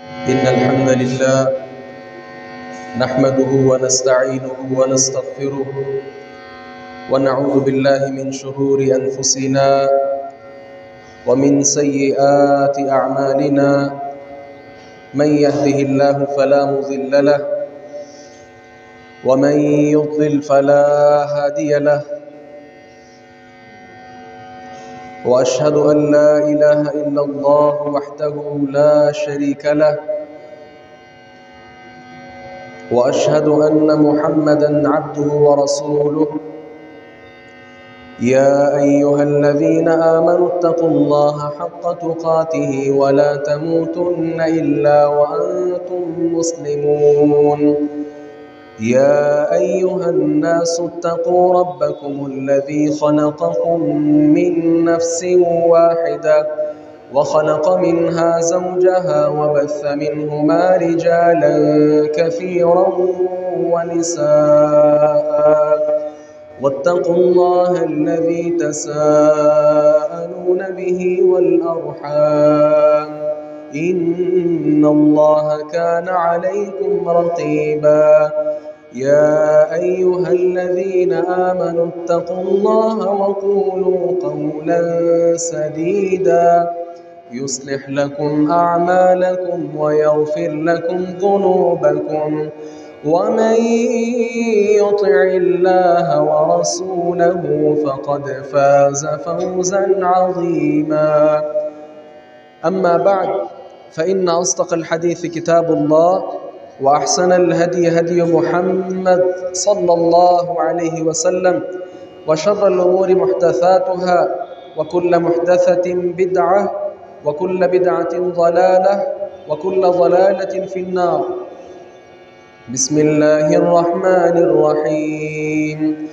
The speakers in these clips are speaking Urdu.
إن الحمد لله نحمده ونستعينه ونستغفره ونعوذ بالله من شرور أنفسنا ومن سيئات أعمالنا. من يهده الله فلا مضل له ومن يضلل فلا هادي له، وأشهد أن لا إله إلا الله وحده لا شريك له، وأشهد أن محمدًا عبده ورسوله. يا أيها الذين آمنوا اتقوا الله حق تقاته ولا تموتن إلا وأنتم مسلمون. يا أيها الناس اتقوا ربكم الذي خلقكم من نفس واحدة وخلق منها زوجها وبث منهما رجالا كثيرا ونساء، واتقوا الله الذي تساءلون به والأرحام، إن الله كان عليكم رقيبا. يا أيها الذين آمنوا اتقوا الله وقولوا قولا سديدا يصلح لكم أعمالكم ويغفر لكم ذنوبكم، ومن يطع الله ورسوله فقد فاز فوزا عظيما. أما بعد، فإن أصدق الحديث كتاب الله، وأحسن الهدي هدي محمد صلى الله عليه وسلم، وشر الأمور محدثاتها، وكل محدثة بدعة، وكل بدعة ضلالة، وكل ضلالة في النار. بسم الله الرحمن الرحيم.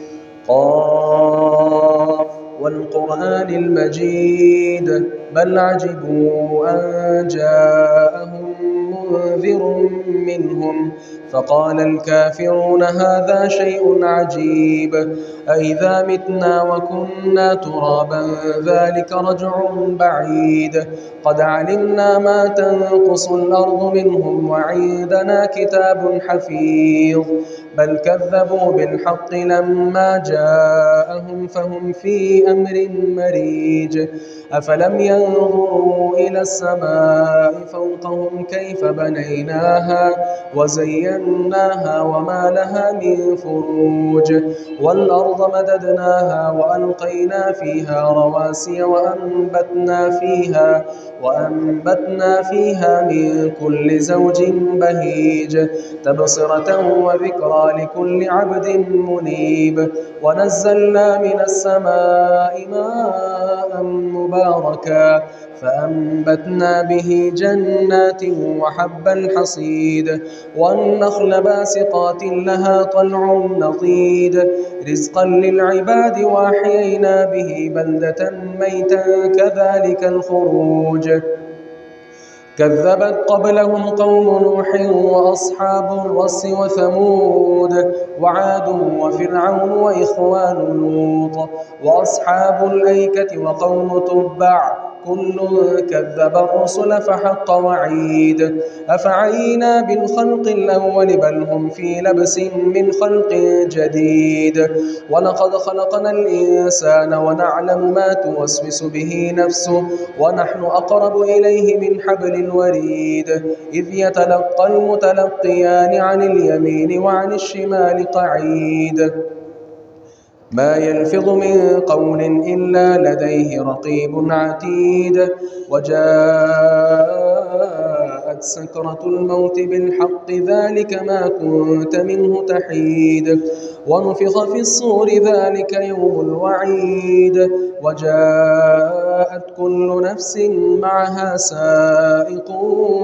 قاف والقرآن المجيد، بل عجبوا أن جاءهم منذر منهم فقال الكافرون هذا شيء عجيب، أإذا متنا وكنا ترابا ذلك رجع بعيد، قد علمنا ما تنقص الأرض منهم وعندنا كتاب حفيظ، بل كذبوا بالحق لما جاءهم فهم في أمر مريج. أفلم ينظروا إلى السماء فوقهم كيف بنيناها وزيناها وما لها من فروج، والأرض مددناها وألقينا فيها رواسي وأنبتنا فيها من كل زوج بهيج، تبصرة وذكرى لكل عبد منيب. ونزلنا من السماء ماء مباركا فأنبتنا به جنات وحب الحصيد، والنخل باسقات لها طلع نضيد، رزقا للعباد، وأحيينا به بلدة ميتا كذلك الخروج. كذبت قبلهم قوم نوح وأصحاب الرس وثمود وعاد وفرعون وإخوان لوط وأصحاب الأيكة وقوم تبع، كل كذب الرسل فحق وعيد. أفعينا بالخلق الأول بل هم في لبس من خلق جديد، ولقد خلقنا الإنسان ونعلم ما توسوس به نفسه ونحن أقرب إليه من حبل الوريد، إذ يتلقى المتلقيان عن اليمين وعن الشمال قعيد. ما يلفظ من قول إلا لديه رقيب عتيد، وجاءت سكرة الموت بالحق ذلك ما كنت منه تحيد، ونفخ في الصور ذلك يوم الوعيد، وجاءت كل نفس معها سائق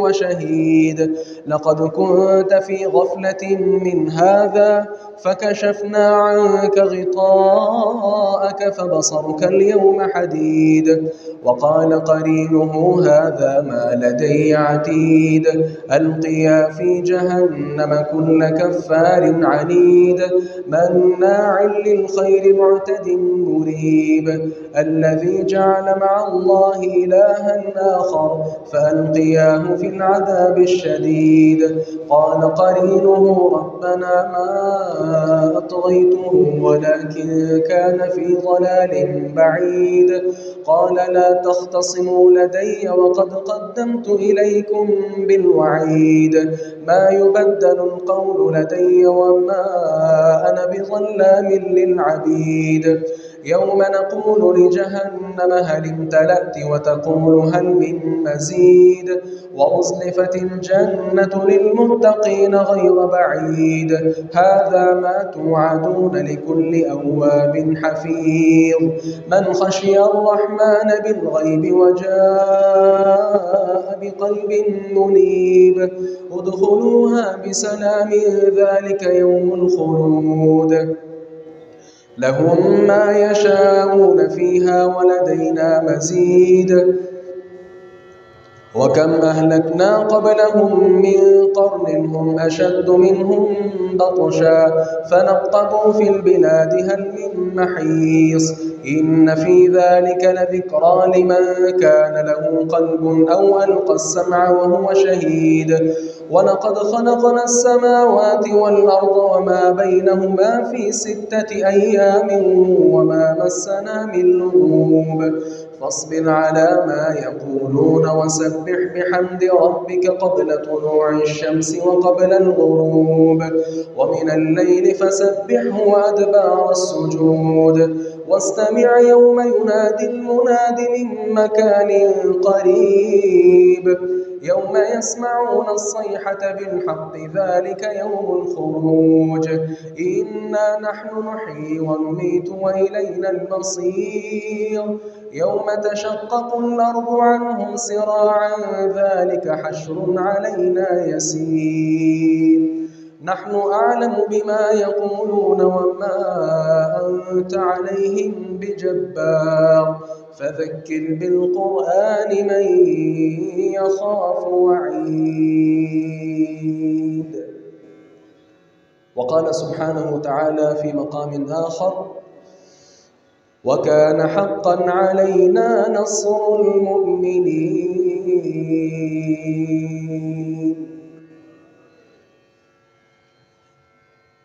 وشهيد. لقد كنت في غفلة من هذا فكشفنا عنك غطاءك فبصرك اليوم حديد، وقال قرينه هذا ما لدي عتيد ألقيا في جهنم كل كفار عنيد مناع للخير معتد مريب الذي جعل مع الله إلها آخر فألقياه في العذاب الشديد قال قرينه ربنا ما أطغيته ولكن كان في ضلال بعيد قال لا تختصموا لدي وقد قدمت إليكم بالوعيد ما يبدل القول لدي وما أنا بظلام للعبيد يوم نقول لجهنم هل امتلأت وتقول هل من مزيد وأزلفت الجنة للمتقين غير بعيد هذا ما توعدون لكل أواب حفيظ من خشي الرحمن بالغيب وجاء بقلب منيب ادخلوها بسلام ذلك يوم الخلود لهم ما يشاءون فيها ولدينا مزيد وكم أهلكنا قبلهم من قرن هم أشد منهم بطشا فنقبوا في البلاد هل من محيص إن في ذلك لذكرى لمن كان له قلب أو ألقى السمع وهو شهيد ولقد خلقنا السماوات والأرض وما بينهما في 6 أيام وما مسنا من لغوب فاصبر على ما يقولون وسبح بحمد ربك قبل طلوع الشمس وقبل الغروب ومن الليل فسبحه وأدبار السجود واستمع يوم ينادي المناد من مكان قريب يوم يسمعون الصيحة بالحق ذلك يوم الخروج إنا نحن نحيي ونميت وإلينا المصير يوم تشقق الأرض عنهم سراعا ذلك حشر علينا يسير نحن أعلم بما يقولون وما أنت عليهم بجبار فذكر بالقرآن من يخاف وعيد وقال سبحانه وتعالى في مقام آخر وكان حقا علينا نصر المؤمنين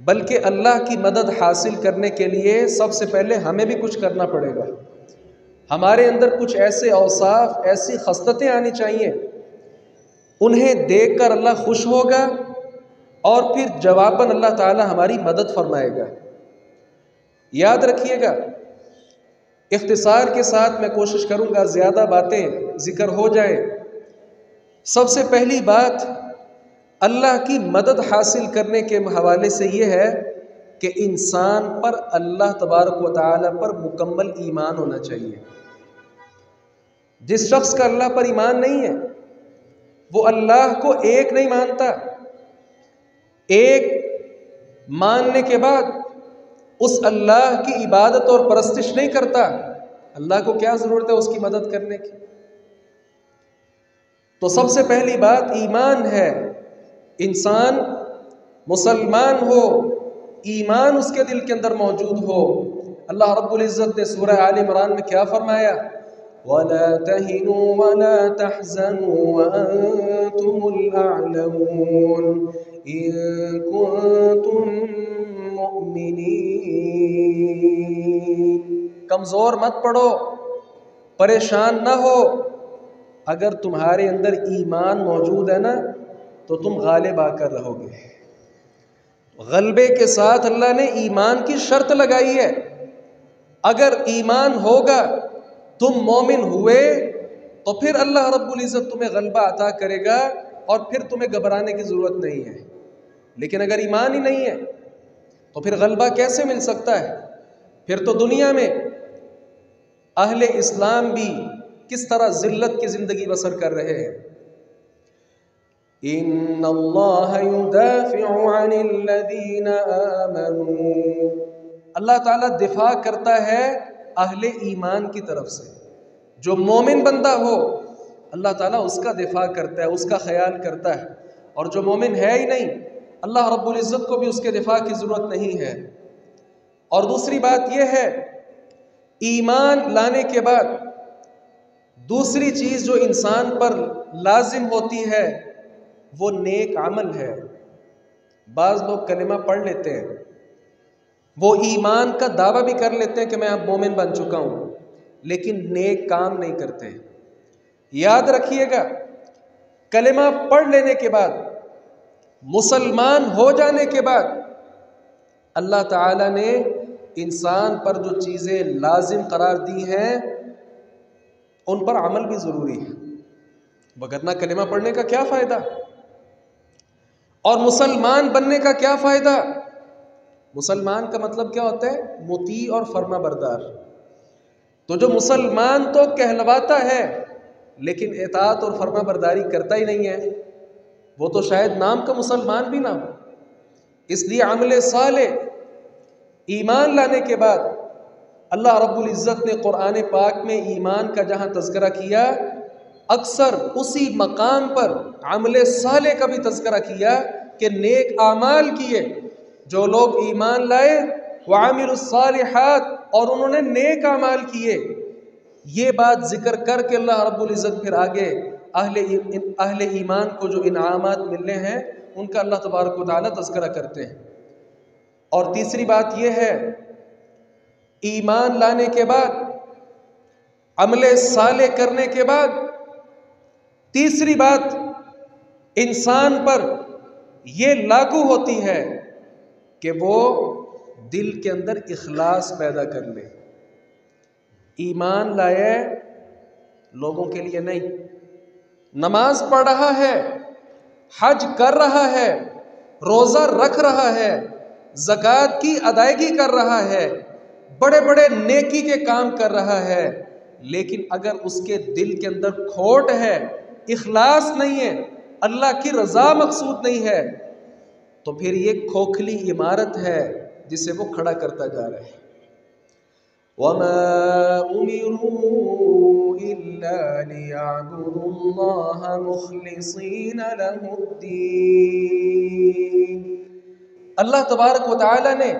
بلکہ اللہ کی مدد حاصل کرنے کے لیے سب سے پہلے ہمیں بھی کچھ کرنا پڑے گا. ہمارے اندر کچھ ایسے اوصاف، ایسی خصلتیں آنی چاہیے، انہیں دیکھ کر اللہ خوش ہوگا اور پھر جواباً اللہ تعالی ہماری مدد فرمائے گا. یاد رکھیے گا، اختصار کے ساتھ میں کوشش کروں گا زیادہ باتیں ذکر ہو جائے. سب سے پہلی بات اللہ کی مدد حاصل کرنے کے حوالے سے یہ ہے کہ انسان پر اللہ تبارک و تعالی پر مکمل ایمان ہونا چاہیے. جس شخص کا اللہ پر ایمان نہیں ہے وہ اللہ کو ایک نہیں مانتا. ایک ماننے کے بعد اس اللہ کی عبادت اور پرستش نہیں کرتا. اللہ کو کیا ضرورت ہے اس کی مدد کرنے کی؟ تو سب سے پہلی بات ایمان ہے. انسان مسلمان ہو، ایمان اس کے دل کے اندر موجود ہو. اللہ رب العزت نے سورہ آل عمران میں کیا فرمایا؟ وَلَا تَهِنُوا وَلَا تَحْزَنُوا وَأَنْتُمُ الْأَعْلَوُونَ إِن كُنتُم مُؤْمِنِينَ. کمزور مت پڑو، پریشان نہ ہو. اگر تمہارے اندر ایمان موجود ہے نا تو تم غالب آ کر رہو گے. غلبے کے ساتھ اللہ نے ایمان کی شرط لگائی ہے. اگر ایمان ہوگا، تم مومن ہوئے، تو پھر اللہ رب العزت تمہیں غلبہ عطا کرے گا اور پھر تمہیں گھبرانے کی ضرورت نہیں ہے. لیکن اگر ایمان ہی نہیں ہے تو پھر غلبہ کیسے مل سکتا ہے؟ پھر تو دنیا میں اہل اسلام بھی کس طرح ذلت کی زندگی بسر کر رہے ہیں. ان اللہ یدافع عن الذین آمنوا. اللہ تعالیٰ دفاع کرتا ہے اہل ایمان کی طرف سے. جو مومن بندہ ہو اللہ تعالیٰ اس کا دفاع کرتا ہے، اس کا خیال کرتا ہے. اور جو مومن ہے ہی نہیں اللہ رب العزت کو بھی اس کے دفاع کی ضرورت نہیں ہے. اور دوسری بات یہ ہے، ایمان لانے کے بعد دوسری چیز جو انسان پر لازم ہوتی ہے وہ نیک عمل ہے. بعض لوگ کلمہ پڑھ لیتے ہیں، وہ ایمان کا دعویٰ بھی کر لیتے ہیں کہ میں اب مومن بن چکا ہوں، لیکن نیک کام نہیں کرتے. یاد رکھیے گا، کلمہ پڑھ لینے کے بعد، مسلمان ہو جانے کے بعد اللہ تعالیٰ نے انسان پر جو چیزیں لازم قرار دی ہیں ان پر عمل بھی ضروری ہے. وگرنہ کلمہ پڑھنے کا کیا فائدہ اور مسلمان بننے کا کیا فائدہ؟ مسلمان کا مطلب کیا ہوتا ہے؟ مطیع اور فرما بردار. تو جو مسلمان تو کہلواتا ہے لیکن اطاعت اور فرما برداری کرتا ہی نہیں ہے، وہ تو شاید نام کا مسلمان بھی نہ ہو. اس لیے عمل صالح، ایمان لانے کے بعد اللہ رب العزت نے قرآن پاک میں ایمان کا جہاں تذکرہ کیا، اکثر اسی مقام پر عمل صالح کا بھی تذکرہ کیا کہ نیک اعمال کیے. جو لوگ ایمان لائے وعملوا الصالحات اور انہوں نے نیک اعمال کیے، یہ بات ذکر کر کے اللہ رب العزت پھر آگے اہل ایمان کو جو انعامات ملنے ہیں ان کا اللہ تبارک و تعالیٰ تذکرہ کرتے ہیں. اور تیسری بات یہ ہے، ایمان لانے کے بعد، عمل صالح کرنے کے بعد، تیسری بات انسان پر یہ لاگو ہوتی ہے کہ وہ دل کے اندر اخلاص پیدا کر لے. ایمان لائے لوگوں کے لیے نہیں، نماز پڑھ رہا ہے، حج کر رہا ہے، روزہ رکھ رہا ہے، زکوٰۃ کی ادائیگی کر رہا ہے، بڑے بڑے نیکی کے کام کر رہا ہے، لیکن اگر اس کے دل کے اندر کھوٹ ہے، اخلاص نہیں ہے، اللہ کی رضا مقصود نہیں ہے، تو پھر یہ کھوکھلی عمارت ہے جسے وہ کھڑا کرتا جا رہا ہے. وَمَا أُمِرُوا إِلَّا لِيَعْبُدُوا اللَّهَ مُخْلِصِينَ لَهُ الدِّينَ. اللہ تبارک و تعالی نے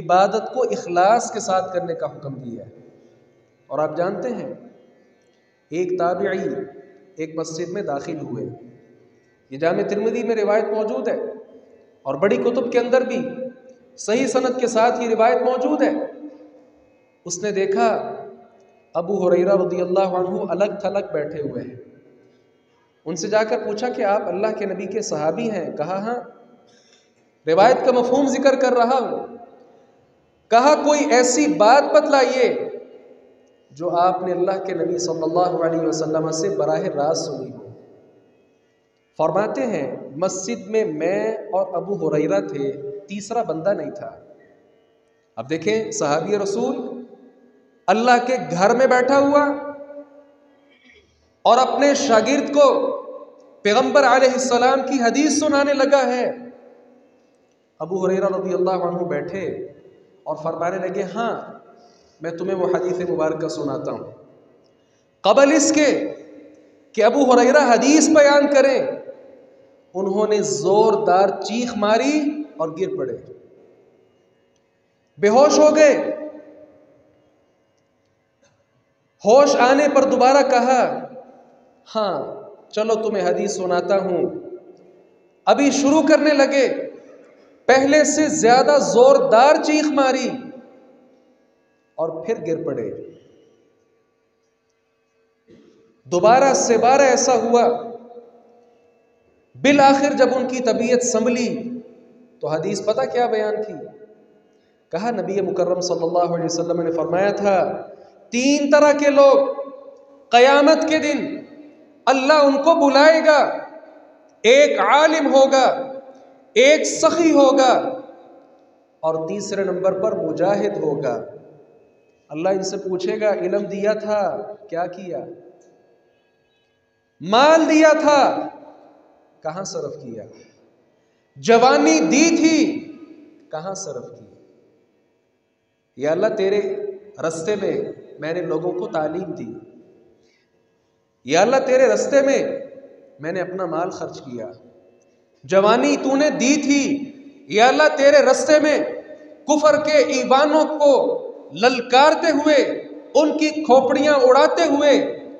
عبادت کو اخلاص کے ساتھ کرنے کا حکم دیا ہے. اور آپ جانتے ہیں ایک تابعی ایک مسجد میں داخل ہوئے، یہ جامع ترمذی میں روایت موجود ہے اور بڑی کتب کے اندر بھی. صحیح سند کے ساتھ یہ روایت موجود ہے. اس نے دیکھا ابو ہریرہ رضی اللہ عنہ الگ تھلگ بیٹھے ہوئے ہیں. ان سے جا کر پوچھا کہ آپ اللہ کے نبی کے صحابی ہیں؟ کہا ہاں. روایت کا مفہوم ذکر کر رہا ہوں. کہا کوئی ایسی بات بتلائیے جو آپ نے اللہ کے نبی صلی اللہ علیہ وسلم سے براہ راست سنی ہو. فرماتے ہیں مسجد میں اور ابو ہریرہ تھے، تیسرا بندہ نہیں تھا. اب دیکھیں صحابی رسول اللہ کے گھر میں بیٹھا ہوا اور اپنے شاگرد کو پیغمبر علیہ السلام کی حدیث سنانے لگا ہے. ابو ہریرہ رضی اللہ عنہ بیٹھے اور فرمانے لگے ہاں میں تمہیں وہ حدیث مبارکہ سناتا ہوں. قبل اس کے کہ ابو ہریرہ حدیث بیان کریں انہوں نے زوردار چیخ ماری اور گر پڑے، بے ہوش ہو گئے. ہوش آنے پر دوبارہ کہا ہاں چلو تمہیں حدیث سناتا ہوں. ابھی شروع کرنے لگے، پہلے سے زیادہ زوردار چیخ ماری اور پھر گر پڑے. دوبارہ سے بارہ ایسا ہوا. بالآخر جب ان کی طبیعت سنبھلی تو حدیث پتہ کیا بیان کی؟ کہا نبی مکرم صلی اللہ علیہ وسلم نے فرمایا تھا 3 طرح کے لوگ قیامت کے دن اللہ ان کو بلائے گا. ایک عالم ہوگا، ایک سخی ہوگا اور تیسرے نمبر پر مجاہد ہوگا. اللہ ان سے پوچھے گا علم دیا تھا کیا کیا؟ مال دیا تھا کہاں صرف کیا؟ جوانی دی تھی کہاں صرف کی؟ یا اللہ تیرے رستے میں نے لوگوں کو تعلیم دی. یا اللہ تیرے رستے میں نے اپنا مال خرچ کیا. جوانی تو نے دی تھی. یا اللہ تیرے رستے میں کفر کے ایوانوں کو للکارتے ہوئے ان کی کھوپڑیاں اڑاتے ہوئے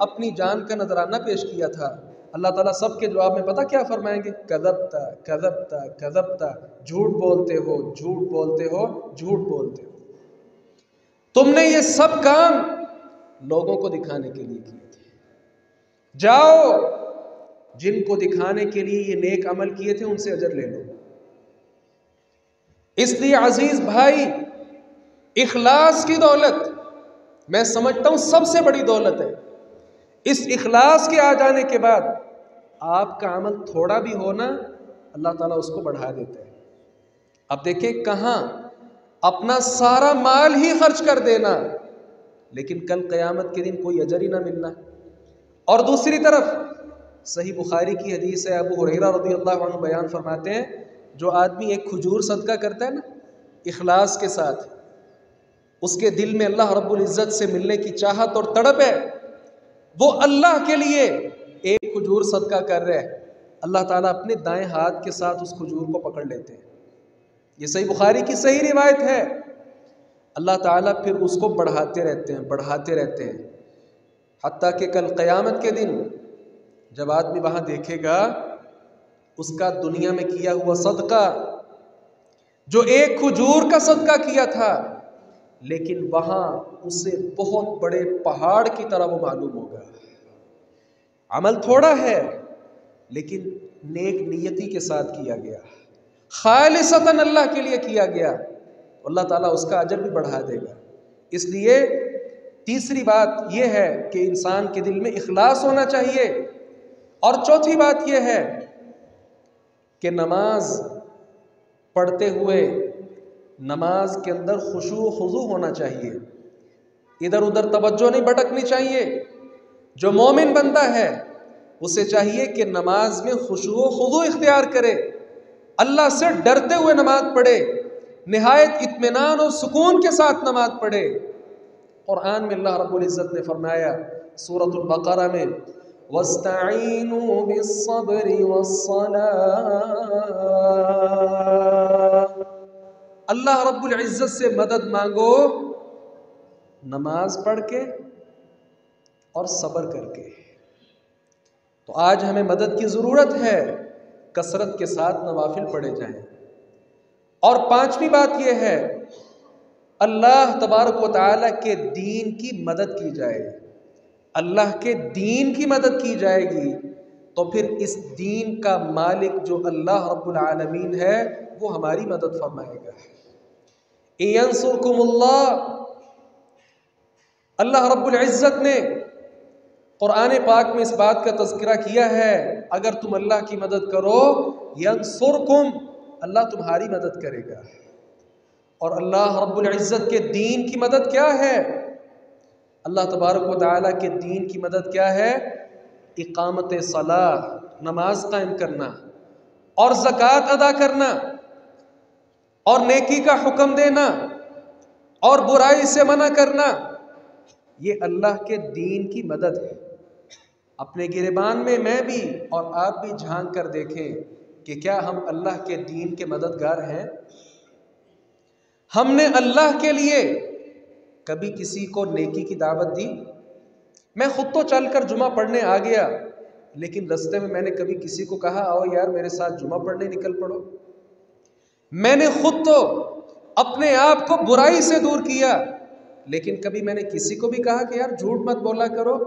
اپنی جان کا نذرانہ پیش کیا تھا. اللہ تعالیٰ سب کے جواب میں پتہ کیا فرمائیں گے؟ کذبتا کذبتا کذبتا، جھوٹ بولتے ہو جھوٹ بولتے ہو جھوٹ بولتے ہو. تم نے یہ سب کام لوگوں کو دکھانے کے لیے کیے تھے. جاؤ جن کو دکھانے کے لیے یہ نیک عمل کیے تھے ان سے اجر لے لو. اس لیے عزیز بھائی اخلاص کی دولت میں سمجھتا ہوں سب سے بڑی دولت ہے. اس اخلاص کے آ جانے کے بعد آپ کا عمل تھوڑا بھی ہونا اللہ تعالیٰ اس کو بڑھا دیتا ہے. اب دیکھیں کہاں اپنا سارا مال ہی خرچ کر دینا لیکن کل قیامت کے دن کوئی اجر ہی نہ ملنا. اور دوسری طرف صحیح بخاری کی حدیث ہے، ابو ہریرہ رضی اللہ عنہ بیان فرماتے ہیں جو آدمی ایک کھجور صدقہ کرتا ہے نا اخلاص کے ساتھ، اس کے دل میں اللہ رب العزت سے ملنے کی چاہت اور تڑپ ہے، وہ اللہ کے لیے ایک کھجور صدقہ کر رہے ہیں، اللہ تعالیٰ اپنے دائیں ہاتھ کے ساتھ اس کھجور کو پکڑ لیتے ہیں. یہ صحیح بخاری کی صحیح روایت ہے. اللہ تعالیٰ پھر اس کو بڑھاتے رہتے ہیں حتیٰ کہ کل قیامت کے دن جب آدمی وہاں دیکھے گا اس کا دنیا میں کیا ہوا صدقہ جو ایک کھجور کا صدقہ کیا تھا لیکن وہاں اسے بہت بڑے پہاڑ کی طرح وہ معلوم ہوگا. عمل تھوڑا ہے لیکن نیک نیتی کے ساتھ کیا گیا، خالصتاً اللہ کے لیے کیا گیا، اللہ تعالیٰ اس کا اجر بھی بڑھا دے گا. اس لیے تیسری بات یہ ہے کہ انسان کے دل میں اخلاص ہونا چاہیے. اور چوتھی بات یہ ہے کہ نماز پڑھتے ہوئے نماز کے اندر خشوع و خضوع ہونا چاہیے، ادھر ادھر توجہ نہیں بھٹکنی چاہیے. جو مومن بندہ ہے اسے چاہیے کہ نماز میں خشوع و خضوع اختیار کرے، اللہ سے ڈرتے ہوئے نماز پڑھے، نہایت اطمینان اور سکون کے ساتھ نماز پڑھے. قرآن میں اللہ رب العزت نے فرمایا سورۃ البقرہ میں وَاسْتَعِینُوا بِالصَّبْرِ وَالصَّلَاةِ، اللہ رب العزت سے مدد مانگو نماز پڑھ کے اور صبر کر کے. تو آج ہمیں مدد کی ضرورت ہے، کثرت کے ساتھ نوافل پڑھے جائیں، اور پانچویں بات یہ ہے اللہ تبارک و تعالیٰ کے دین کی مدد کی جائے. اللہ کے دین کی مدد کی جائے گی تو پھر اس دین کا مالک جو اللہ رب العالمین ہے وہ ہماری مدد فرمائے گا. اِنْ اللہ رب العزت نے قرآن پاک میں اس بات کا تذکرہ کیا ہے اگر تم اللہ کی مدد کرو ینصرکم اللہ تمہاری مدد کرے گا. اور اللہ رب العزت کے دین کی مدد کیا ہے؟ اللہ تبارک و تعالیٰ کے دین کی مدد کیا ہے؟ اقامت صلاح نماز قائم کرنا اور زکوٰۃ ادا کرنا اور نیکی کا حکم دینا اور برائی سے منع کرنا. یہ اللہ کے دین کی مدد ہے. اپنے گریبان میں بھی اور آپ بھی جھانک کر دیکھیں کہ کیا ہم اللہ کے دین کے مددگار ہیں؟ ہم نے اللہ کے لیے کبھی کسی کو نیکی کی دعوت دی؟ میں خود تو چل کر جمعہ پڑھنے آ گیا لیکن رستے میں نے کبھی کسی کو کہا آؤ یار میرے ساتھ جمعہ پڑھنے نکل پڑو. میں نے خود تو اپنے آپ کو برائی سے دور کیا لیکن کبھی میں نے کسی کو بھی کہا کہ یار جھوٹ مت بولا کرو،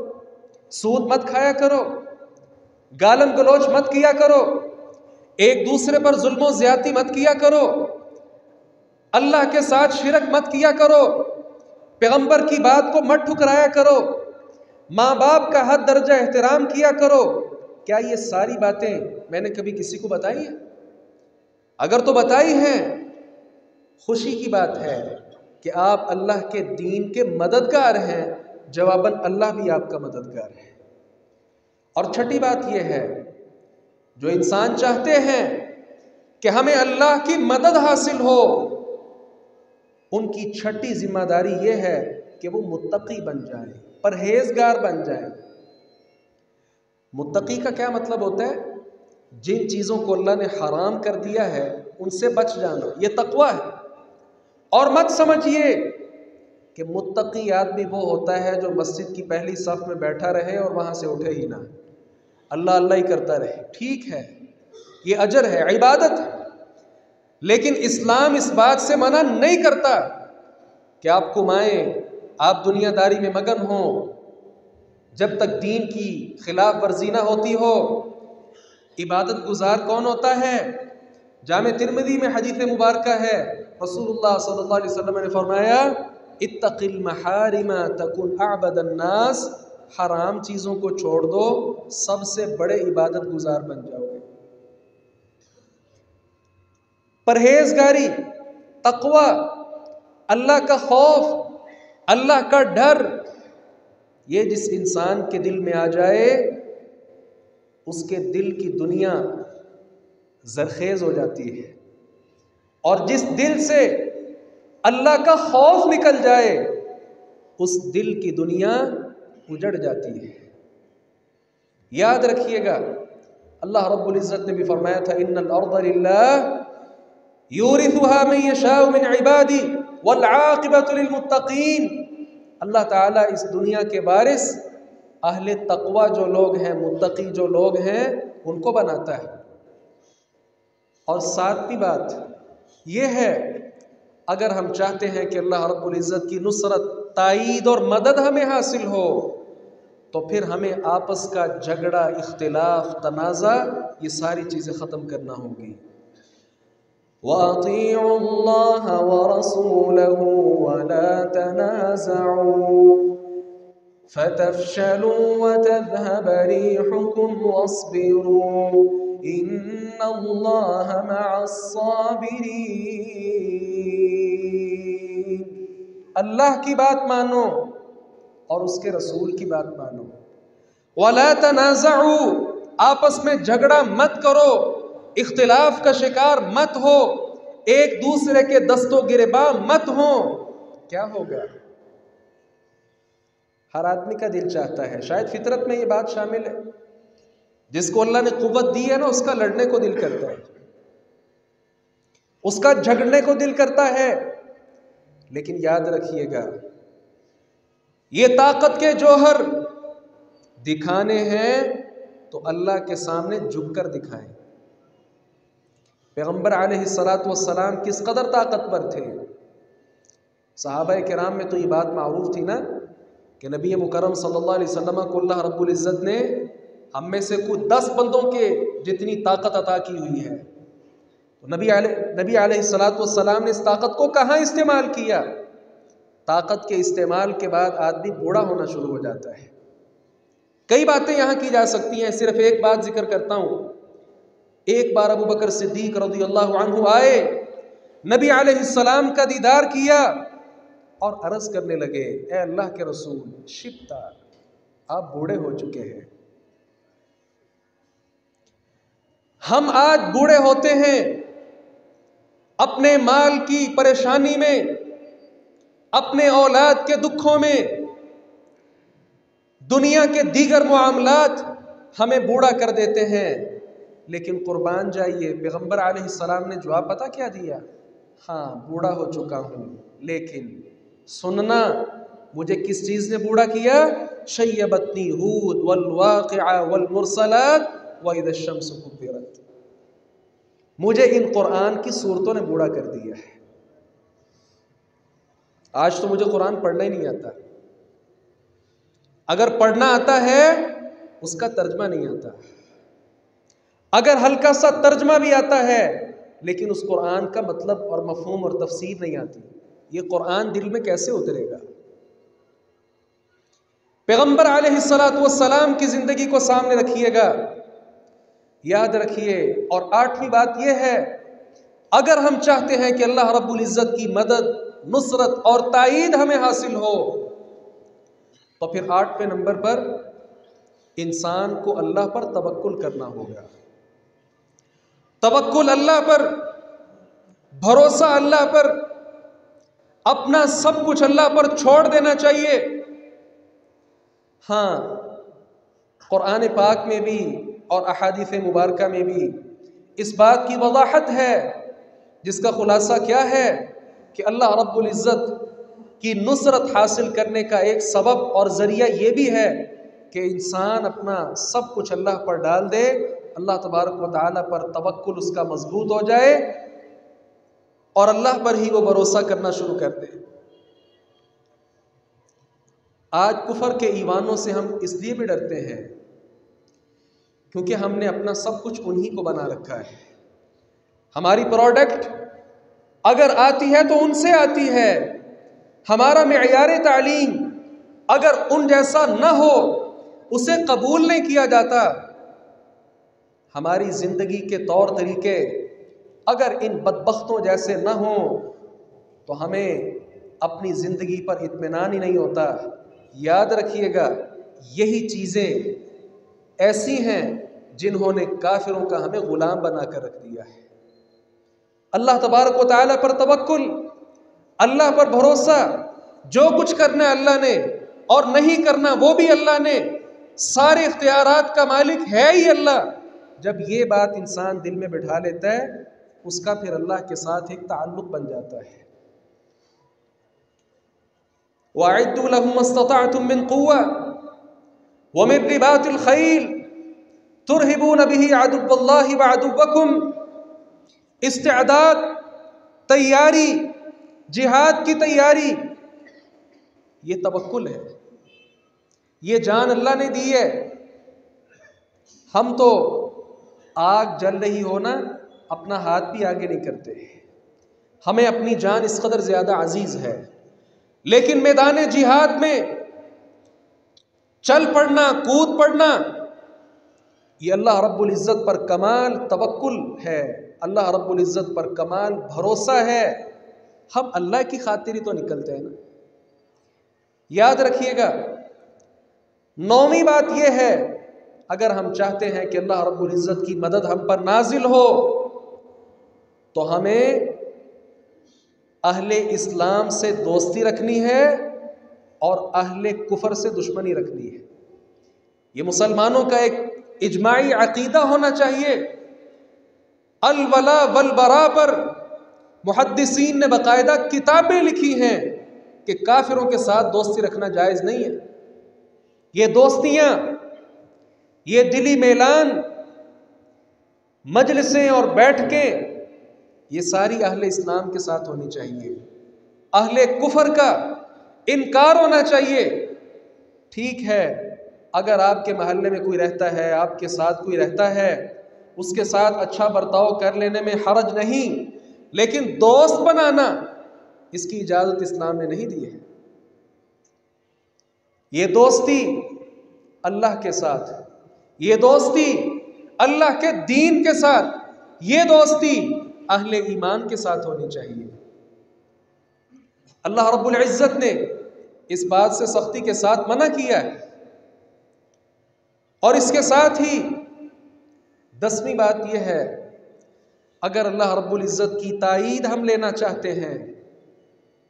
سود مت کھایا کرو، گالن گلوچ مت کیا کرو، ایک دوسرے پر ظلم و زیادتی مت کیا کرو، اللہ کے ساتھ شرک مت کیا کرو، پیغمبر کی بات کو مت ٹھکرایا کرو، ماں باپ کا حد درجہ احترام کیا کرو. کیا یہ ساری باتیں میں نے کبھی کسی کو بتائی ہیں؟ اگر تو بتائی ہیں خوشی کی بات ہے کہ آپ اللہ کے دین کے مددگار ہیں، جواباً اللہ بھی آپ کا مددگار ہے. اور چھٹی بات یہ ہے جو انسان چاہتے ہیں کہ ہمیں اللہ کی مدد حاصل ہو ان کی چھٹی ذمہ داری یہ ہے کہ وہ متقی بن جائیں، پرہیزگار بن جائیں. متقی کا کیا مطلب ہوتا ہے؟ جن چیزوں کو اللہ نے حرام کر دیا ہے ان سے بچ جانا، یہ تقویٰ ہے. اور مت سمجھیے کہ متقی آدمی وہ ہوتا ہے جو مسجد کی پہلی صف میں بیٹھا رہے اور وہاں سے اٹھے ہی نہ، اللہ اللہ ہی کرتا رہے. ٹھیک ہے، یہ اجر ہے، عبادت ہے، لیکن اسلام اس بات سے منع نہیں کرتا کہ آپ کمائیں، آپ دنیا داری میں مگن ہوں جب تک دین کی خلاف ورزی نہ ہوتی ہو. عبادت گزار کون ہوتا ہے؟ جامع ترمذی میں حدیث مبارکہ ہے، رسول اللہ صلی اللہ علیہ وسلم نے فرمایا اتق المحارم تکن اعبد الناس، حرام چیزوں کو چھوڑ دو سب سے بڑے عبادت گزار بن جاؤ گے. پرہیزگاری، تقوی، اللہ کا خوف، اللہ کا ڈر، یہ جس انسان کے دل میں آ جائے اس کے دل کی دنیا زرخیز ہو جاتی ہے. اور جس دل سے اللہ کا خوف نکل جائے اس دل کی دنیا اجڑ جاتی ہے. یاد رکھیے گا اللہ رب العزت نے بھی فرمایا تھا ان الارض للہ یورثها من یشاء من عبادی والعاقبۃ للمتقین. اللہ تعالیٰ اس دنیا کے وارث اہل تقوی جو لوگ ہیں، متقی جو لوگ ہیں ان کو بناتا ہے. اور ساتویں بات یہ ہے اگر ہم چاہتے ہیں کہ اللہ رب العزت کی نصرت، تائید اور مدد ہمیں حاصل ہو تو پھر ہمیں آپس کا جھگڑا، اختلاف، تنازع، یہ ساری چیزیں ختم کرنا ہوں گی. وَأَطِيعُوا اللَّهَ وَرَسُولَهُ وَلَا تَنَازَعُوا فَتَفْشَلُوا وَتَذْهَبَ رِيحُكُمْ وَاصْبِرُوا إِنَّ اللَّهَ مَعَ الصَّابِرِينَ. اللہ کی بات مانو اور اس کے رسول کی بات مانو. وَلَا تَنَازَعُوا، آپس میں جھگڑا مت کرو، اختلاف کا شکار مت ہو، ایک دوسرے کے دست و گریباں مت ہو. کیا ہوگا؟ ہر آدمی کا دل چاہتا ہے، شاید فطرت میں یہ بات شامل ہے، جس کو اللہ نے قوت دی ہے نا اس کا لڑنے کو دل کرتا ہے، اس کا جھگڑنے کو دل کرتا ہے. لیکن یاد رکھیے گا یہ طاقت کے جوہر دکھانے ہیں تو اللہ کے سامنے جھک کر دکھائیں. پیغمبر علیہ الصلاۃ والسلام کس قدر طاقتور تھے. صحابہ کرام میں تو یہ بات معروف تھی نا کہ نبی مکرم صلی اللہ علیہ وسلم کو اللہ رب العزت نے ہم میں سے کچھ 10 بندوں کے جتنی طاقت عطا کی ہوئی ہے. تو نبی علیہ الصلاۃ والسلام نے اس طاقت کو کہاں استعمال کیا؟ طاقت کے استعمال کے بعد آدمی بوڑھا ہونا شروع ہو جاتا ہے. کئی باتیں یہاں کی جا سکتی ہیں، صرف ایک بات ذکر کرتا ہوں. ایک بار ابو بکر صدیق رضی اللہ عنہ آئے، نبی علیہ السلام کا دیدار کیا اور عرض کرنے لگے، اے اللہ کے رسول، شبتا، آپ بوڑھے ہو چکے ہیں. ہم آج بوڑھے ہوتے ہیں، اپنے مال کی پریشانی میں، اپنے اولاد کے دکھوں میں، دنیا کے دیگر معاملات ہمیں بوڑھا کر دیتے ہیں. لیکن قربان جائیے، پیغمبر علیہ السلام نے جواب پتہ کیا دیا؟ ہاں بوڑھا ہو چکا ہوں، لیکن سننا مجھے کس چیز نے بوڑھا کیا؟ شیبتنی ہود والواقعہ والمرسلات وَإِذَا الشَّمْسُ كُوِّرَتْ. مجھے ان قرآن کی صورتوں نے بوڑھا کر دیا ہے. آج تو مجھے قرآن پڑھنا ہی نہیں آتا. اگر پڑھنا آتا ہے اس کا ترجمہ نہیں آتا. اگر ہلکا سا ترجمہ بھی آتا ہے لیکن اس قرآن کا مطلب اور مفہوم اور تفسیر نہیں آتی. یہ قرآن دل میں کیسے اترے گا؟ پیغمبر علیہ الصلاۃ والسلام کی زندگی کو سامنے رکھیے گا، یاد رکھیے. اور 8ویں بات یہ ہے، اگر ہم چاہتے ہیں کہ اللہ رب العزت کی مدد، نصرت اور تائید ہمیں حاصل ہو، تو پھر 8ویں نمبر پر انسان کو اللہ پر توکل کرنا ہوگا. توکل اللہ پر، بھروسہ اللہ پر، اپنا سب کچھ اللہ پر چھوڑ دینا چاہیے. ہاں، قرآن پاک میں بھی اور احادیث مبارکہ میں بھی اس بات کی وضاحت ہے، جس کا خلاصہ کیا ہے کہ اللہ رب العزت کی نصرت حاصل کرنے کا ایک سبب اور ذریعہ یہ بھی ہے کہ انسان اپنا سب کچھ اللہ پر ڈال دے، اللہ تبارک و تعالیٰ پر توکل اس کا مضبوط ہو جائے اور اللہ پر ہی وہ بھروسہ کرنا شروع کر دے. آج کفر کے ایوانوں سے ہم اس لیے بھی ڈرتے ہیں کیونکہ ہم نے اپنا سب کچھ انہی کو بنا رکھا ہے. ہماری پروڈکٹ اگر آتی ہے تو ان سے آتی ہے. ہمارا معیار تعلیم اگر ان جیسا نہ ہو اسے قبول نہیں کیا جاتا. ہماری زندگی کے طور طریقے اگر ان بدبختوں جیسے نہ ہوں تو ہمیں اپنی زندگی پر اطمینان ہی نہیں ہوتا. یاد رکھیے گا، یہی چیزیں ایسی ہیں جنہوں نے کافروں کا ہمیں غلام بنا کر رکھ دیا ہے. اللہ تبارک و تعالیٰ پر توکل، اللہ پر بھروسہ، جو کچھ کرنا ہے اللہ نے اور نہیں کرنا وہ بھی اللہ نے، سارے اختیارات کا مالک ہے ہی اللہ. جب یہ بات انسان دل میں بٹھا لیتا ہے اس کا پھر اللہ کے ساتھ ایک تعلق بن جاتا ہے. وَأَعِدُّوا لَهُمْ مَا اسْتَطَعْتُم مِّن قُوَّةٍ وَمِن رِّبَاطِ الْخَيْلِ تُرْهِبُونَ بِهِ عَدُوَّ اللَّهِ وَعَدُوَّكُمْ. استعداد، تیاری، جہاد کی تیاری، یہ توکل ہے. یہ جان اللہ نے دی ہے. ہم تو آگ جل رہی ہونا اپنا ہاتھ بھی آگے نہیں کرتے. ہمیں اپنی جان اس قدر زیادہ عزیز ہے، لیکن میدان جہاد میں چل پڑنا، کود پڑنا، یہ اللہ رب العزت پر کمال توکل ہے، اللہ رب العزت پر کمال بھروسہ ہے. ہم اللہ کی خاطر ہی تو نکلتے ہیں نا. یاد رکھیے گا، 9ویں بات یہ ہے، اگر ہم چاہتے ہیں کہ اللہ رب العزت کی مدد ہم پر نازل ہو تو ہمیں اہل اسلام سے دوستی رکھنی ہے اور اہل کفر سے دشمنی رکھنی ہے. یہ مسلمانوں کا ایک اجماعی عقیدہ ہونا چاہیے. الولا والبرا پر محدثین نے باقاعدہ کتابیں لکھی ہیں کہ کافروں کے ساتھ دوستی رکھنا جائز نہیں ہے. یہ دوستیاں، یہ دلی میلان، مجلسیں اور بیٹھ کے یہ ساری اہل اسلام کے ساتھ ہونی چاہیے. اہل کفر کا انکار ہونا چاہیے. ٹھیک ہے اگر آپ کے محلے میں کوئی رہتا ہے، آپ کے ساتھ کوئی رہتا ہے، اس کے ساتھ اچھا برتاؤ کر لینے میں حرج نہیں، لیکن دوست بنانا اس کی اجازت اسلام نے نہیں دی ہے. یہ دوستی اللہ کے ساتھ، یہ دوستی اللہ کے دین کے ساتھ، یہ دوستی اہل ایمان کے ساتھ ہونی چاہیے. اللہ رب العزت نے اس بات سے سختی کے ساتھ منع کیا ہے. اور اس کے ساتھ ہی 10ویں بات یہ ہے، اگر اللہ رب العزت کی تائید ہم لینا چاہتے ہیں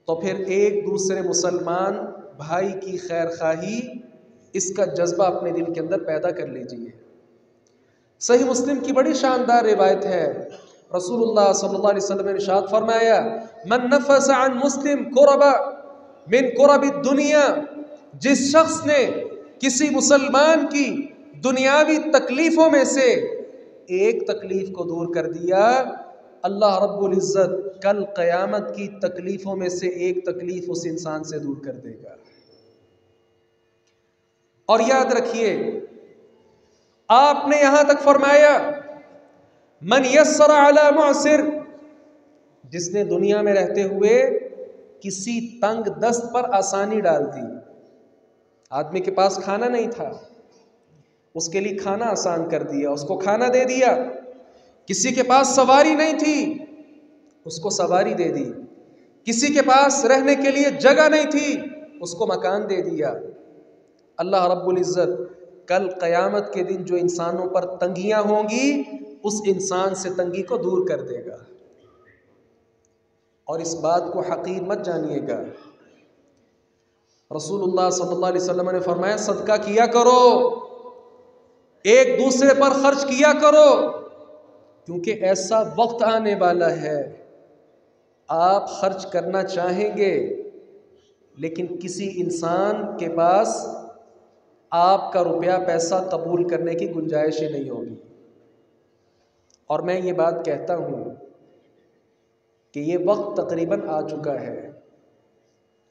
تو پھر ایک دوسرے مسلمان بھائی کی خیر خواہی، اس کا جذبہ اپنے دل کے اندر پیدا کر لیجئے. صحیح مسلم کی بڑی شاندار روایت ہے، رسول اللہ صلی اللہ علیہ وسلم نے ارشاد فرمایا، من نفس عن مسلم کربا من کرب الدنیا، جس شخص نے کسی مسلمان کی دنیاوی تکلیفوں میں سے ایک تکلیف کو دور کر دیا، اللہ رب العزت کل قیامت کی تکلیفوں میں سے ایک تکلیف اس انسان سے دور کر دے گا. اور یاد رکھیے آپ نے یہاں تک فرمایا من یسر علی معسر، جس نے دنیا میں رہتے ہوئے کسی تنگ دست پر آسانی ڈال دی. آدمی کے پاس کھانا نہیں تھا، اس کے لیے کھانا آسان کر دیا، اس کو کھانا دے دیا. کسی کے پاس سواری نہیں تھی، اس کو سواری دے دی. کسی کے پاس رہنے کے لیے جگہ نہیں تھی، اس کو مکان دے دیا. اللہ رب العزت کل قیامت کے دن جو انسانوں پر تنگیاں ہوں گی، اس انسان سے تنگی کو دور کر دے گا. اور اس بات کو حقیر مت جانیے گا. رسول اللہ صلی اللہ علیہ وسلم نے فرمایا صدقہ کیا کرو، ایک دوسرے پر خرچ کیا کرو، کیونکہ ایسا وقت آنے والا ہے آپ خرچ کرنا چاہیں گے لیکن کسی انسان کے پاس آپ کا روپیہ پیسہ قبول کرنے کی گنجائش ہی نہیں ہوگی. اور میں یہ بات کہتا ہوں کہ یہ وقت تقریباً آ چکا ہے.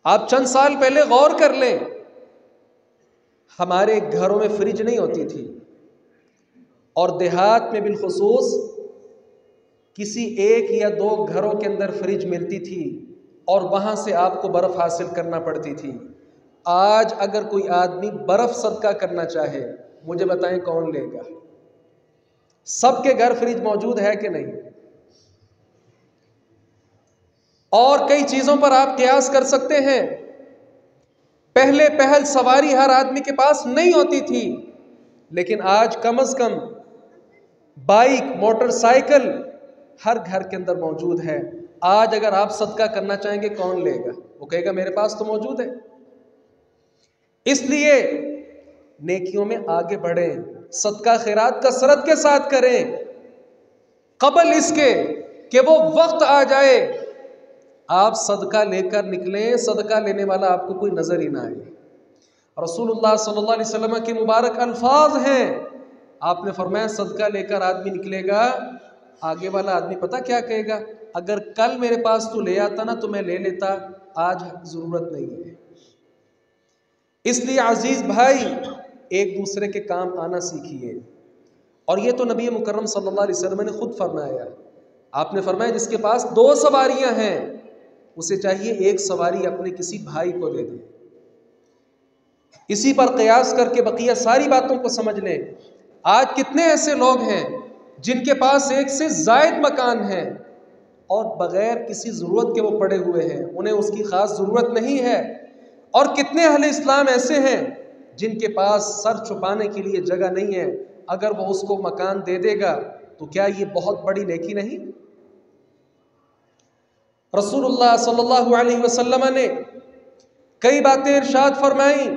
آپ چند سال پہلے غور کر لیں، ہمارے گھروں میں فریج نہیں ہوتی تھی، اور دیہات میں بالخصوص کسی ایک یا دو گھروں کے اندر فریج ملتی تھی اور وہاں سے آپ کو برف حاصل کرنا پڑتی تھی. آج اگر کوئی آدمی برف صدقہ کرنا چاہے، مجھے بتائیں کون لے گا؟ سب کے گھر فریج موجود ہے کہ نہیں؟ اور کئی چیزوں پر آپ قیاس کر سکتے ہیں. پہلے پہل سواری ہر آدمی کے پاس نہیں ہوتی تھی، لیکن آج کم از کم بائک، موٹر سائیکل ہر گھر کے اندر موجود ہے. آج اگر آپ صدقہ کرنا چاہیں گے کون لے گا؟ وہ کہے گا میرے پاس تو موجود ہے. اس لیے نیکیوں میں آگے بڑھیں، صدقہ خیرات کثرت کے ساتھ کریں، قبل اس کے کہ وہ وقت آ جائے آپ صدقہ لے کر نکلیں، صدقہ لینے والا آپ کو کوئی نظر ہی نہ آئے. رسول اللہ صلی اللہ علیہ وسلم کے مبارک الفاظ ہیں، آپ نے فرمایا صدقہ لے کر آدمی نکلے گا، آگے والا آدمی پتہ کیا کہے گا؟ اگر کل میرے پاس تو لے آتا نا تو میں لے لیتا، آج ضرورت نہیں ہے. اس لیے عزیز بھائی ایک دوسرے کے کام آنا سیکھیے. اور یہ تو نبی مکرم صلی اللہ علیہ وسلم نے خود فرمایا. آپ نے فرمایا جس کے پاس 2 سواریاں ہیں اسے چاہیے ایک سواری اپنے کسی بھائی کو دے دے. اسی پر قیاس کر کے بقیہ ساری باتوں کو سمجھ لیں. آج کتنے ایسے لوگ ہیں جن کے پاس ایک سے زائد مکان ہے اور بغیر کسی ضرورت کے وہ پڑے ہوئے ہیں، انہیں اس کی خاص ضرورت نہیں ہے. اور کتنے اہل اسلام ایسے ہیں جن کے پاس سر چھپانے کے لیے جگہ نہیں ہے، اگر وہ اس کو مکان دے دے گا تو کیا یہ بہت بڑی نیکی نہیں؟ رسول اللہ صلی اللہ علیہ وسلم نے کئی باتیں ارشاد فرمائیں،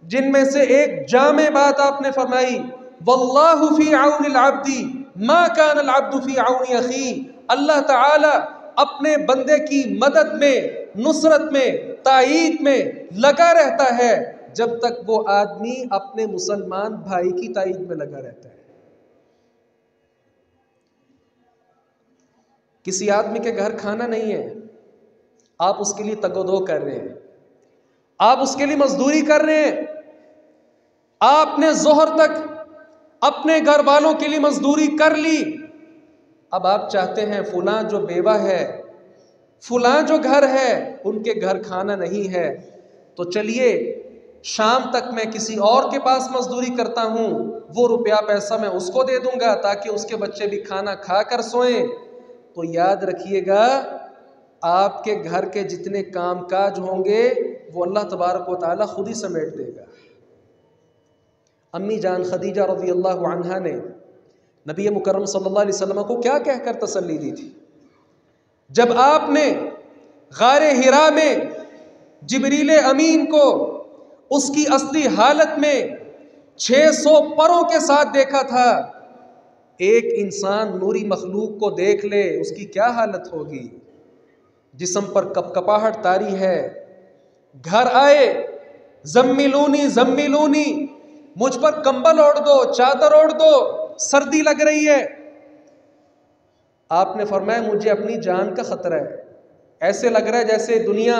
جن میں سے ایک جامع بات آپ نے فرمائی، واللہ فی عون العبد ما کان العبد فی عون اخیہ. اللہ تعالی اپنے بندے کی مدد میں، نصرت میں، تائید میں لگا رہتا ہے جب تک وہ آدمی اپنے مسلمان بھائی کی تائید میں لگا رہتا ہے. کسی آدمی کے گھر کھانا نہیں ہے، آپ اس کے لیے تگ و دو کر رہے ہیں، آپ اس کے لیے مزدوری کر رہے ہیں، آپ نے ظہر تک اپنے گھر والوں کے لیے مزدوری کر لی، اب آپ چاہتے ہیں فلاں جو بیوہ ہے، فلاں جو گھر ہے، ان کے گھر کھانا نہیں ہے، تو چلیے شام تک میں کسی اور کے پاس مزدوری کرتا ہوں، وہ روپیہ پیسہ میں اس کو دے دوں گا تاکہ اس کے بچے بھی کھانا کھا کر سوئیں۔ تو یاد رکھیے گا آپ کے گھر کے جتنے کام کاج ہوں گے وہ اللہ تبارک و تعالی خود ہی سمیٹ دے گا۔ امی جان خدیجہ رضی اللہ عنہا نے نبی مکرم صلی اللہ علیہ وسلم کو کیا کہہ کر تسلی دی تھی؟ جب آپ نے غار حرا میں جبریل امین کو اس کی اصلی حالت میں 600 پروں کے ساتھ دیکھا تھا، ایک انسان نوری مخلوق کو دیکھ لے اس کی کیا حالت ہوگی؟ جسم پر کپکپاہٹ طاری ہے، گھر آئے زملونی زملونی، مجھ پر کمبل اوڑھ دو، چادر اوڑھ دو، سردی لگ رہی ہے۔ آپ نے فرمایا مجھے اپنی جان کا خطرہ ہے، ایسے لگ رہا ہے جیسے دنیا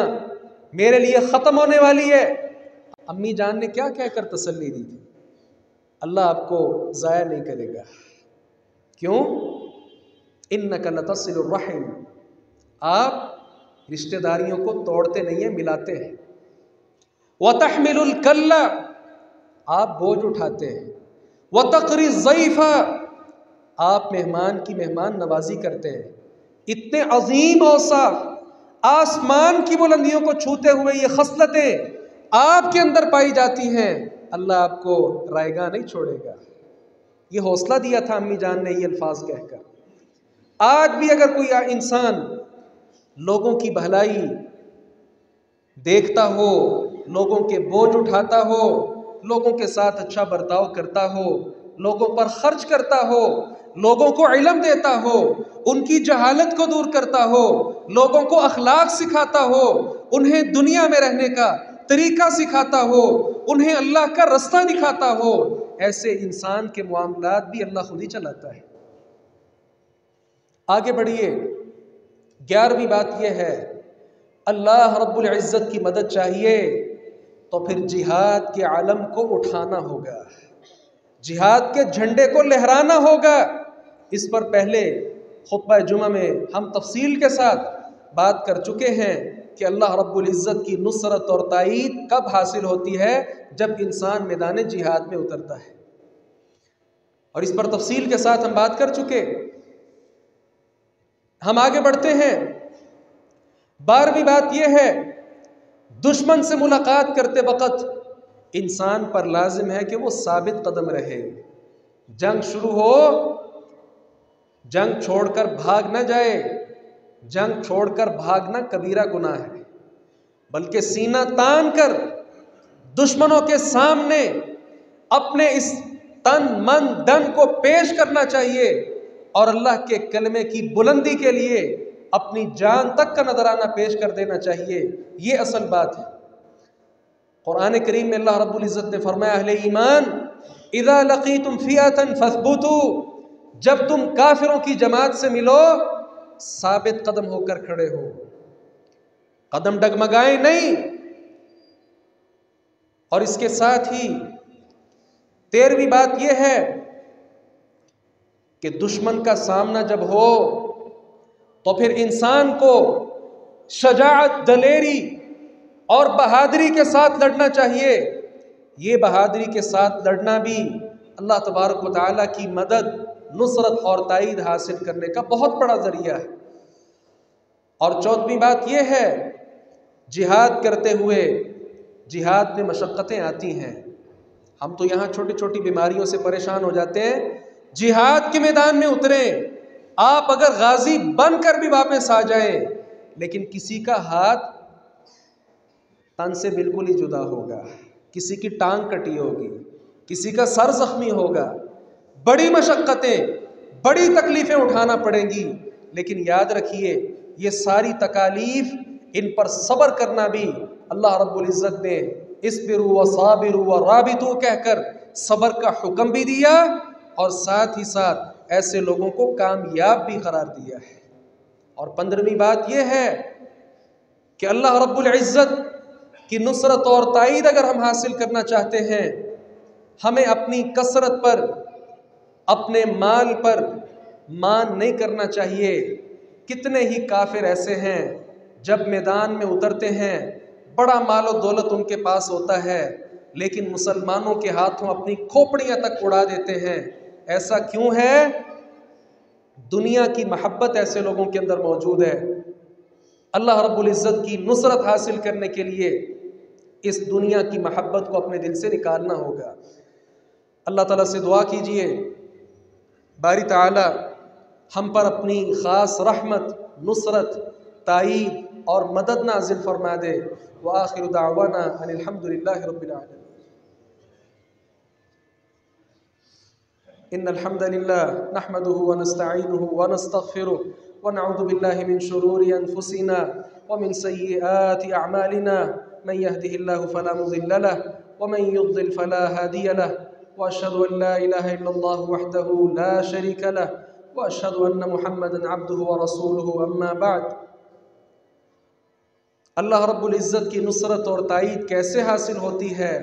میرے لیے ختم ہونے والی ہے۔ امی جان نے کیا کہہ کر تسلی دی تھی؟ اللہ آپ کو ضائع نہیں کرے گا۔ کیوں؟ انک لتصل الرحم، آپ رشتہ داریوں کو توڑتے نہیں ہیں، ملاتے ہیں۔ وتحمل الکل، آپ بوجھ اٹھاتے ہیں۔ وتقری الضیف، آپ مہمان کی مہمان نوازی کرتے ہیں۔ اتنے عظیم اوصاف، آسمان کی بلندیوں کو چھوتے ہوئے یہ خصلتیں آپ کے اندر پائی جاتی ہیں، اللہ آپ کو رائیگاں نہیں چھوڑے گا۔ یہ حوصلہ دیا تھا امی جان نے یہ الفاظ کہہ کر۔ آج بھی اگر کوئی انسان لوگوں کی بھلائی دیکھتا ہو، لوگوں کے بوجھ اٹھاتا ہو، لوگوں کے ساتھ اچھا برتاؤ کرتا ہو، لوگوں پر خرچ کرتا ہو، لوگوں کو علم دیتا ہو، ان کی جہالت کو دور کرتا ہو، لوگوں کو اخلاق سکھاتا ہو، انہیں دنیا میں رہنے کا طریقہ سکھاتا ہو، انہیں اللہ کا رستہ دکھاتا ہو، ایسے انسان کے معاملات بھی اللہ خود ہی چلاتا ہے۔ آگے بڑھیے، 11ویں بات یہ ہے، اللہ رب العزت کی مدد چاہیے تو پھر جہاد کے علم کو اٹھانا ہوگا، جہاد کے جھنڈے کو لہرانا ہوگا۔ اس پر پہلے خطبہ جمعہ میں ہم تفصیل کے ساتھ بات کر چکے ہیں کہ اللہ رب العزت کی نصرت اور تائید کب حاصل ہوتی ہے؟ جب انسان میدان جہاد میں اترتا ہے، اور اس پر تفصیل کے ساتھ ہم بات کر چکے۔ ہم آگے بڑھتے ہیں۔ 12ویں بات یہ ہے، دشمن سے ملاقات کرتے وقت انسان پر لازم ہے کہ وہ ثابت قدم رہے۔ جنگ شروع ہو، جنگ چھوڑ کر بھاگ نہ جائے، جنگ چھوڑ کر بھاگنا کبیرہ گناہ ہے، بلکہ سینہ تان کر دشمنوں کے سامنے اپنے اس تن من دن کو پیش کرنا چاہیے، اور اللہ کے کلمے کی بلندی کے لیے اپنی جان تک کا نذرانہ پیش کر دینا چاہیے۔ یہ اصل بات ہے۔ قرآن کریم میں اللہ رب العزت نے فرمایا اہل ایمان اذا لقیتم فئة فاثبتوا، جب تم کافروں کی جماعت سے ملو ثابت قدم ہو کر کھڑے ہو، قدم ڈگمگائیں نہیں۔ اور اس کے ساتھ ہی 13ویں بات یہ ہے کہ دشمن کا سامنا جب ہو تو پھر انسان کو شجاعت، دلیری اور بہادری کے ساتھ لڑنا چاہیے۔ یہ بہادری کے ساتھ لڑنا بھی اللہ تبارک و تعالیٰ کی مدد، نصرت اور تائید حاصل کرنے کا بہت بڑا ذریعہ ہے۔ اور 14ویں بات یہ ہے، جہاد کرتے ہوئے جہاد میں مشقتیں آتی ہیں۔ ہم تو یہاں چھوٹی چھوٹی بیماریوں سے پریشان ہو جاتے ہیں، جہاد کے میدان میں اتریں، آپ اگر غازی بن کر بھی واپس آ جائیں لیکن کسی کا ہاتھ تن سے بالکل ہی جدا ہوگا، کسی کی ٹانگ کٹی ہوگی، کسی کا سر زخمی ہوگا، بڑی مشقتیں، بڑی تکلیفیں اٹھانا پڑیں گی، لیکن یاد رکھیے یہ ساری تکالیف، ان پر صبر کرنا بھی اللہ رب العزت نے اصبروا وصابروا ورابطوا کہہ کر صبر کا حکم بھی دیا، اور ساتھ ہی ساتھ ایسے لوگوں کو کامیاب بھی قرار دیا ہے۔ اور 15ویں بات یہ ہے کہ اللہ رب العزت کی نصرت اور تائید اگر ہم حاصل کرنا چاہتے ہیں، ہمیں اپنی کثرت پر، اپنے مال پر مان نہیں کرنا چاہیے۔ کتنے ہی کافر ایسے ہیں جب میدان میں اترتے ہیں بڑا مال و دولت ان کے پاس ہوتا ہے، لیکن مسلمانوں کے ہاتھوں اپنی کھوپڑیاں تک اڑا دیتے ہیں۔ ایسا کیوں ہے؟ دنیا کی محبت ایسے لوگوں کے اندر موجود ہے۔ اللہ رب العزت کی نصرت حاصل کرنے کے لیے اس دنیا کی محبت کو اپنے دل سے نکالنا ہوگا۔ اللہ تعالیٰ سے دعا کیجئے باری تعالیٰ ہم پر اپنی خاص رحمت، نصرت، تائید اور مدد نازل فرما دے۔ وآخر دعوانا ان الحمد للہ رب العالمین۔ ان الحمد للہ نحمده ونستعینه ونستغفره ونعوذ باللہ من شرور انفسنا ومن سیئات اعمالنا، من يهده الله فلا مضل له ومن يضلل فلا هادي له، واشهد ان لا اله الا الله وحده لا شريك له، واشهد ان محمدا عبده ورسوله، اما بعد۔ اللہ رب العزت کی نصرت اور تائید کیسے حاصل ہوتی ہے؟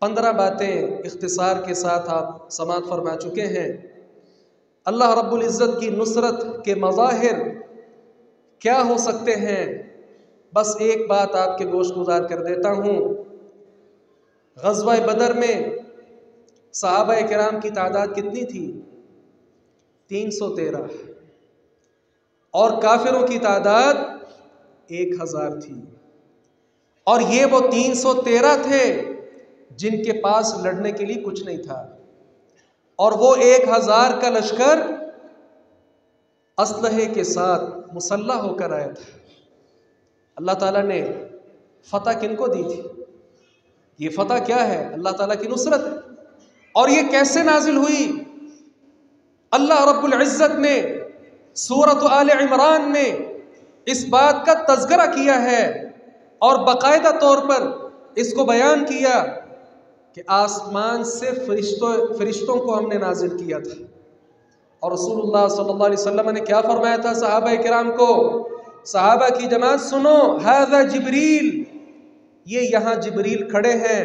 15 باتیں اختصار کے ساتھ آپ سماعت فرما چکے ہیں۔ اللہ رب العزت کی نصرت کے مظاہر کیا ہو سکتے ہیں؟ بس ایک بات آپ کے گوش گزار کر دیتا ہوں۔ غزوہ بدر میں صحابہ کرام کی تعداد کتنی تھی؟ 313، اور کافروں کی تعداد 1000 تھی، اور یہ وہ 313 تھے جن کے پاس لڑنے کے لیے کچھ نہیں تھا، اور وہ 1000 کا لشکر اسلحے کے ساتھ مسلح ہو کر آیا تھا۔ اللہ تعالیٰ نے فتح کن کو دی تھی؟ یہ فتح کیا ہے؟ اللہ تعالیٰ کی نصرت ہے۔ اور یہ کیسے نازل ہوئی؟ اللہ رب العزت نے سورۃ آل عمران میں اس بات کا تذکرہ کیا ہے اور باقاعدہ طور پر اس کو بیان کیا کہ آسمان سے فرشتوں کو ہم نے نازل کیا تھا، اور رسول اللہ صلی اللہ علیہ وسلم نے کیا فرمایا تھا صحابہ کرام کو؟ صحابہ کی جماعت سنو، ھذا جبریل، یہ یہاں جبریل کھڑے ہیں،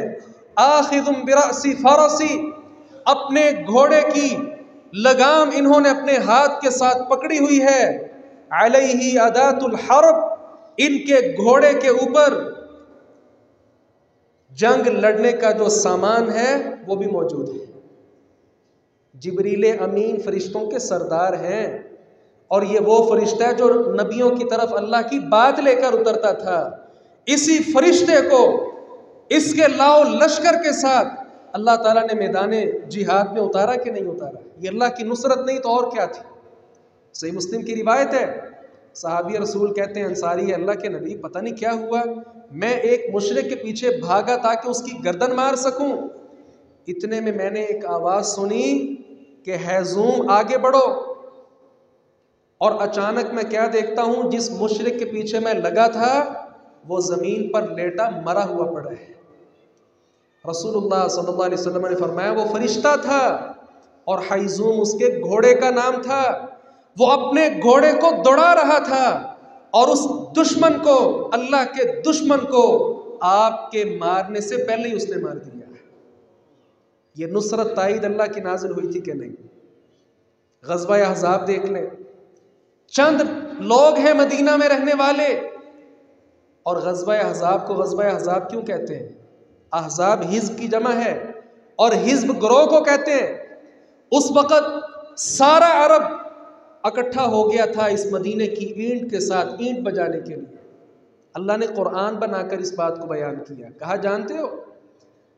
آخذ برأس فرسی، اپنے گھوڑے کی لگام انہوں نے اپنے ہاتھ کے ساتھ پکڑی ہوئی ہے، علیہ ادات الحرب، ان کے گھوڑے کے اوپر جنگ لڑنے کا جو سامان ہے وہ بھی موجود ہے۔ جبریل امین فرشتوں کے سردار ہیں، اور یہ وہ فرشتہ ہے جو نبیوں کی طرف اللہ کی بات لے کر اترتا تھا۔ اسی فرشتے کو اس کے لاؤ لشکر کے ساتھ اللہ تعالیٰ نے میدان جہاد میں اتارا کہ نہیں اتارا؟ یہ اللہ کی نصرت نہیں تو اور کیا تھی؟ صحیح مسلم کی روایت ہے، صحابی رسول کہتے ہیں انصاری اللہ کے نبی پتہ نہیں کیا ہوا، میں ایک مشرک کے پیچھے بھاگا تاکہ اس کی گردن مار سکوں، اتنے میں میں نے ایک آواز سنی کہ ہیزوم آگے بڑھو، اور اچانک میں کیا دیکھتا ہوں، جس مشرک کے پیچھے میں لگا تھا وہ زمین پر لیٹا مرا ہوا پڑا ہے۔ رسول اللہ صلی اللہ علیہ وسلم نے فرمایا وہ فرشتہ تھا، اور ہیزوم اس کے گھوڑے کا نام تھا، وہ اپنے گھوڑے کو دوڑا رہا تھا، اور اس دشمن کو، اللہ کے دشمن کو آپ کے مارنے سے پہلے ہی اس نے مار دیا۔ یہ نصرت تائید اللہ کی نازل ہوئی تھی کہ نہیں؟ غزوہ احزاب دیکھ لیں، چند لوگ ہیں مدینہ میں رہنے والے، اور غزوہ احزاب کو غزوہ احزاب کیوں کہتے ہیں؟ احزاب حزب کی جمع ہے، اور حزب گروہ کو کہتے ہیں۔ اس وقت سارا عرب اکٹھا ہو گیا تھا اس مدینے کی اینٹ کے ساتھ، اینٹ بجانے کے لیے۔ اللہ نے قرآن بنا کر اس بات کو بیان کیا۔ کہا جانتے ہو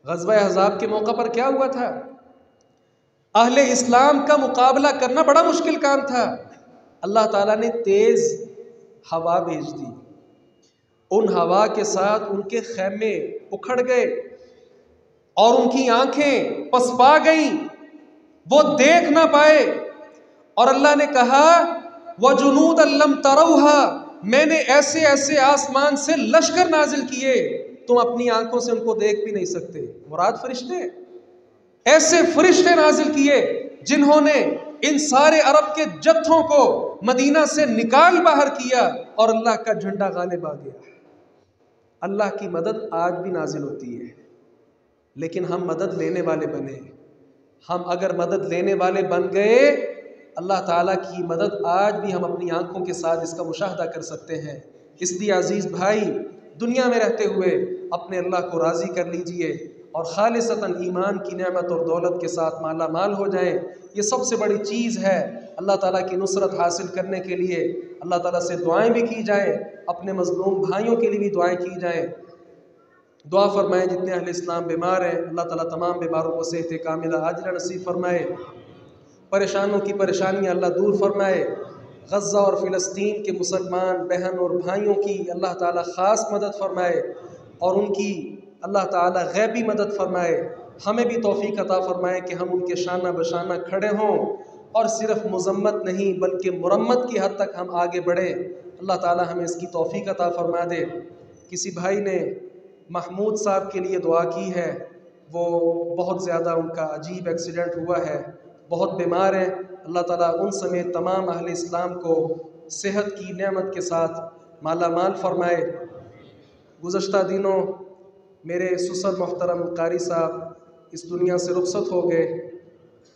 غزوہ احزاب کے موقع پر کیا ہوا تھا؟ اہل اسلام کا مقابلہ کرنا بڑا مشکل کام تھا۔ اللہ تعالیٰ نے تیز ہوا بھیج دی، ان ہوا کے ساتھ ان کے خیمے اکھڑ گئے، اور ان کی آنکھیں پسپا گئیں، وہ دیکھ نہ پائے، اور اللہ نے کہا وَجُنُودًا لَّمْ تَرَوْهَا، میں نے ایسے ایسے آسمان سے لشکر نازل کیے، تم اپنی آنکھوں سے ان کو دیکھ بھی نہیں سکتے۔ مراد فرشتے، ایسے فرشتے نازل کیے جنہوں نے ان سارے عرب کے جتھوں کو مدینہ سے نکال باہر کیا اور اللہ کا جھنڈا غالب آ گیا۔ اللہ کی مدد آج بھی نازل ہوتی ہے، لیکن ہم مدد لینے والے بنے۔ ہم اگر مدد لینے والے بن گئے، اللہ تعالیٰ کی مدد آج بھی ہم اپنی آنکھوں کے ساتھ اس کا مشاہدہ کر سکتے ہیں۔ اس لیے عزیز بھائی، دنیا میں رہتے ہوئے اپنے اللہ کو راضی کر لیجئے اور خالصتاً ایمان کی نعمت اور دولت کے ساتھ مالا مال ہو جائیں۔ یہ سب سے بڑی چیز ہے۔ اللہ تعالیٰ کی نصرت حاصل کرنے کے لیے اللہ تعالیٰ سے دعائیں بھی کی جائیں، اپنے مظلوم بھائیوں کے لیے بھی دعائیں کی جائیں۔ دعا فرمائیں جتنے اہل اسلام بیمار ہیں، اللہ تعالیٰ تمام بیماروں کو صحت کاملہ عاجلہ نصیب فرمائے، پریشانوں کی پریشانیاں اللہ دور فرمائے۔ غزہ اور فلسطین کے مسلمان بہن اور بھائیوں کی اللہ تعالیٰ خاص مدد فرمائے اور ان کی اللہ تعالیٰ غیبی مدد فرمائے۔ ہمیں بھی توفیق عطا فرمائے کہ ہم ان کے شانہ بشانہ کھڑے ہوں اور صرف مذمت نہیں بلکہ مرمت کی حد تک ہم آگے بڑھیں۔ اللہ تعالیٰ ہمیں اس کی توفیق عطا فرما دے۔ کسی بھائی نے محمود صاحب کے لیے دعا کی ہے، وہ بہت زیادہ ان کا عجیب ایکسیڈنٹ ہوا ہے، بہت بیمار ہیں۔ اللہ تعالیٰ ان سمیت تمام اہل اسلام کو صحت کی نعمت کے ساتھ مالا مال فرمائے۔ گزشتہ دنوں میرے سسر محترم قاری صاحب اس دنیا سے رخصت ہو گئے،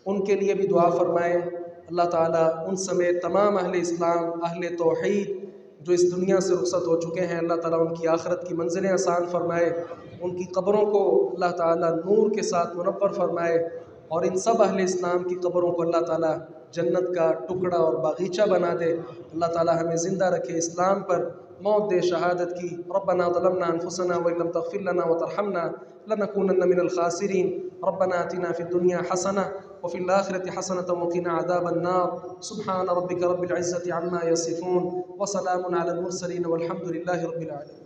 ان کے لیے بھی دعا فرمائیں۔ اللہ تعالیٰ ان سمیت تمام اہل اسلام، اہل توحید جو اس دنیا سے رخصت ہو چکے ہیں، اللہ تعالیٰ ان کی آخرت کی منزلیں آسان فرمائے، ان کی قبروں کو اللہ تعالیٰ نور کے ساتھ منور فرمائے، اور ان سب اہل اسلام کی قبروں کو اللہ تعالیٰ جنت کا ٹکڑا اور باغیچہ بنا دے۔ اللہ تعالیٰ ہمیں زندہ رکھے اسلام پر، موت دے شہادت کی۔ ربنا ظلمنا انفسنا وان لم تغفر لنا وترحمنا لنكونن من الخاسرین۔ ربنا آتنا فی الدنیا حسنہ وفی الآخرۃ حسنۃ وقنا عذاب النار۔ سبحان ربک رب العزۃ عما یصفون وسلام علی المرسلین والحمد للہ رب العالمین۔